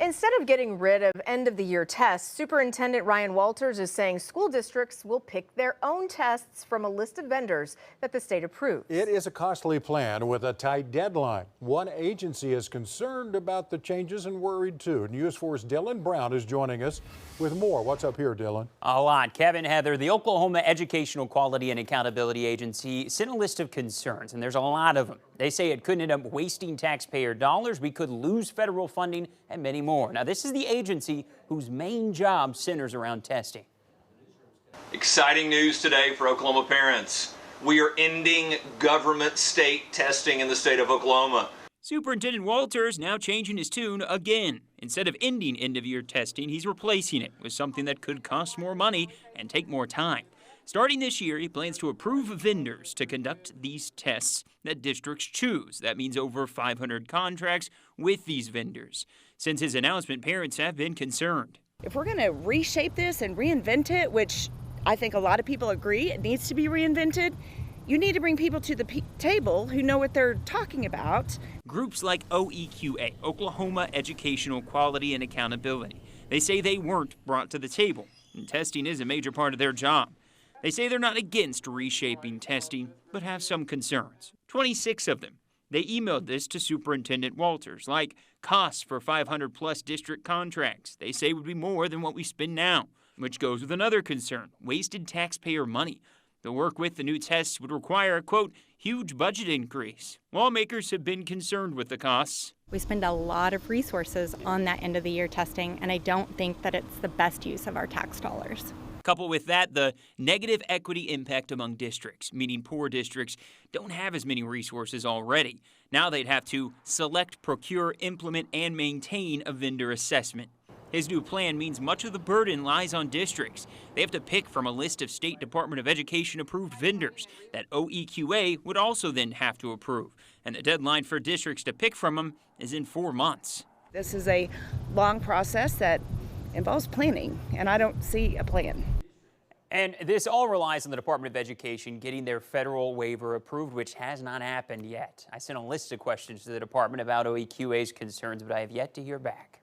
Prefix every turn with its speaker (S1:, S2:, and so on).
S1: Instead of getting rid of end-of-the-year tests, Superintendent Ryan Walters is saying school districts will pick their own tests from a list of vendors that the state approves.
S2: It is a costly plan with a tight deadline. One agency is concerned about the changes and worried too. News 4's Dylan Brown is joining us with more. What's up here, Dylan?
S3: A lot. Kevin, Heather, the Oklahoma Educational Quality and Accountability Agency sent a list of concerns, and there's a lot of them. They say it could end up wasting taxpayer dollars. We could lose federal funding and many more. Now, this is the agency whose main job centers around testing.
S4: Exciting news today for Oklahoma parents. We are ending government state testing in the state of Oklahoma.
S3: Superintendent Walters now changing his tune again. Instead of ending end-of-year testing, he's replacing it with something that could cost more money and take more time. Starting this year, he plans to approve vendors to conduct these tests that districts choose. That means over 500 contracts with these vendors. Since his announcement, parents have been concerned.
S5: If we're going to reshape this and reinvent it, which I think a lot of people agree it needs to be reinvented, you need to bring people to the table who know what they're talking about.
S3: Groups like OEQA, Oklahoma Educational Quality and Accountability, they say they weren't brought to the table, and testing is a major part of their job. They say they're not against reshaping testing, but have some concerns. 26 of them. They emailed this to Superintendent Walters, like costs for 500-plus district contracts. They say would be more than what we spend now, which goes with another concern, wasted taxpayer money. The work with the new tests would require a, quote, huge budget increase. Lawmakers have been concerned with the costs.
S6: We spend a lot of resources on that end-of-the-year testing, and I don't think that it's the best use of our tax dollars.
S3: Coupled with that, the negative equity impact among districts, meaning poor districts don't have as many resources already. Now they'd have to select, procure, implement, and maintain a vendor assessment. His new plan means much of the burden lies on districts. They have to pick from a list of State Department of Education approved vendors that OEQA would also then have to approve. And the deadline for districts to pick from them is in 4 months.
S5: This is a long process that involves planning, and I don't see a plan.
S3: And this all relies on the Department of Education getting their federal waiver approved, which has not happened yet. I sent a list of questions to the department about OEQA's concerns, but I have yet to hear back.